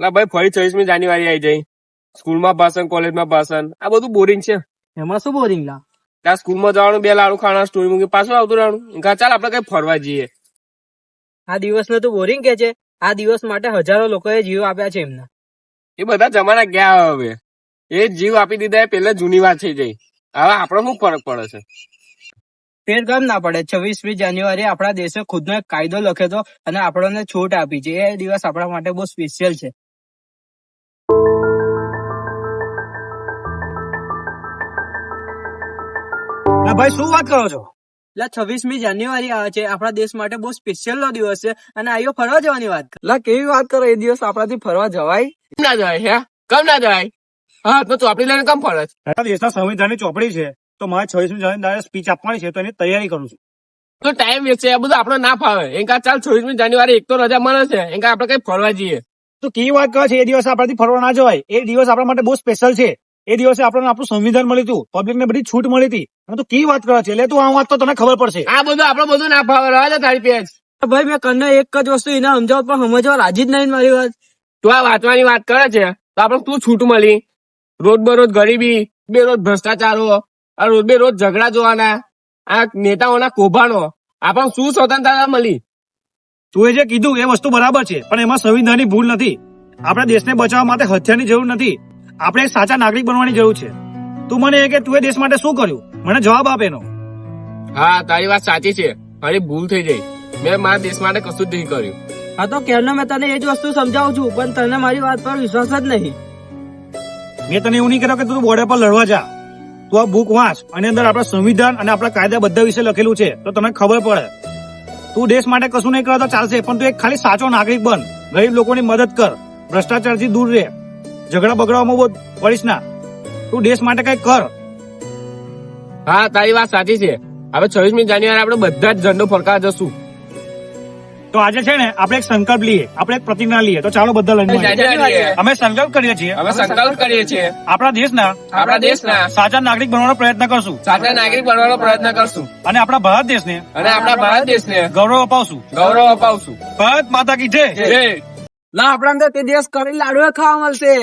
ના ભાઈ ફરી 26મી જાન્યુઆરી આવી જાય, સ્કૂલમાં ભાષણ, કોલેજમાં ભાષણ, આ બધું બોરિંગ છે. એમાં શું બોરિંગ લા? ત્યાં સ્કૂલમાં જવાનું, 2 લાડુ ખાવાના, સ્ટોરી મૂકી પાછું આવતું રહેવાનું. ચાલ આપડે કઈ ફરવા જઈએ. આ દિવસને તો બોરિંગ કે છે? આ દિવસ માટે હજારો લોકોએ જીવ આપ્યા છે એમના. એ બધા જમાના ગયા હવે. એ જીવ આપી દીધા એ પેલા જૂની વાત થઈ જાય. હવે આપણો શું ફરક પડે છે? ફેર કેમ ના પડે? 26મી જાન્યુઆરી આપણા દેશે ખુદનો એક કાયદો લખ્યો હતો અને આપણને છૂટ આપી છે. એ દિવસ આપણા માટે બહુ સ્પેશિયલ છે. ભાઈ શું વાત કરો છો? એટલે 26મી જાન્યુઆરી આવે છે, આપણા દેશ માટે બહુ સ્પેશિયલ નો દિવસ છે અને આયો ફરવા જવાની વાત કરે. કેવી વાત કરો? એ દિવસ આપણાથી ફરવા જવાય? કેમ ના જવાય? હે કેમ ના જવાય? હા તો ચોપડી લઈને કેમ ફરે છે? આપણા દેશના સંવિધાનની ચોપડી છે, તો મારે 26મી જાન્યુઆરી સ્પીચ આપવાની છે, તો એની તૈયારી કરું છું. તો ટાઈમ વેસ્ટ છે, એ બધું આપણે ના ફાવે. એમ કા ચાલ 26મી જાન્યુઆરી એક તો રજા મળે છે, એમ કા આપણે કઈ ફરવા જઈએ. તો કેવી વાત કરે છે? એ દિવસ આપણાથી ફરવા ના જવાય. એ દિવસ આપણા માટે બહુ સ્પેશિયલ છે. એ દિવસે આપણને આપણું સંવિધાન મળ્યું હતું, પબ્લિક ને બધી છૂટ મળી હતી. અને તું કેવી વાત કરે છે? એટલે તું આ વાત તો તને ખબર પડશે. આ બધું આપણે બધું ના ફાવે. રહે છે તારી પેજ. ભાઈ મેં કને એક જ વસ્તુ એને સમજાવ પણ સમજવા રાજી જ નહીં મારી વાત. તું આ વાંચવાની વાત કરે છે તો આપણે તું છૂટ મળી? રોજ બરોજ ગરીબી, બેરોજ ભ્રષ્ટાચારો, આ રોજ બેરોજ ઝઘડા જોવાના, આ નેતાઓના કૌભાંડો, આપણને શું સ્વતંત્રતા મળી? તું એ જે કીધું એ વસ્તુ બરાબર છે, પણ એમાં સંવિધાનની ભૂલ નથી. આપણા દેશને બચાવવા માટે હથિયારની જરૂર નથી. આપણે એક સાચા નાગરિક બનવાની જરૂર છે. તું મને એ કે તું એ દેશ માટે શું કર્યું? મને જવાબ આપ એનો. હા તારી વાત સાચી છે, મારી ભૂલ થઈ ગઈ. મેં મારા દેશ માટે કશું જ નહીં કર્યું. હા તો કેરનો મેં તને એ જ વસ્તુ સમજાવું છું, પણ તને મારી વાત પર વિશ્વાસ જ નહીં. મેં તને એવું નહીં કર્યું કે તું બોર્ડર પર લડવા જા. તું આ બુક વાંચ અને અંદર આપણા સંવિધાન અને આપણા કાયદા બધા વિશે લખેલું છે, તો તને ખબર પડે. તું દેશ માટે કશું નહીં કરે તો ચાલશે, પણ તું એક ખાલી સાચો નાગરિક બન. ગરીબ લોકોની મદદ કર, ભ્રષ્ટાચારથી દૂર રહે, ઝઘડા બગડામાં બહુ પડીશ ના. તું દેશ માટે કઈ કર. હા તારી વાત સાચી છે. હવે 26મી જાન્યુઆરી આપણે બધા જ ઝંડો ફરકાવા જશું. તો આજે છે ને આપણે એક સંકલ્પ લઈએ, આપણે એક પ્રતિજ્ઞા લઈએ. તો ચાલો બધા લઈને મળીએ. અમે સંકલ્પ કરીએ છીએ, અમે સંકલ્પ કરીએ છીએ આપણા દેશના સાચા નાગરિક બનવાનો પ્રયત્ન કરશું, સાચા નાગરિક બનવાનો પ્રયત્ન કરશું અને આપણા ભારત દેશને ગૌરવ અપાવશું. ગૌરવ ભારત માતા કી જય. જય. લા આપણા તે દિવસ કરી લાડુ ખાવા મળશે.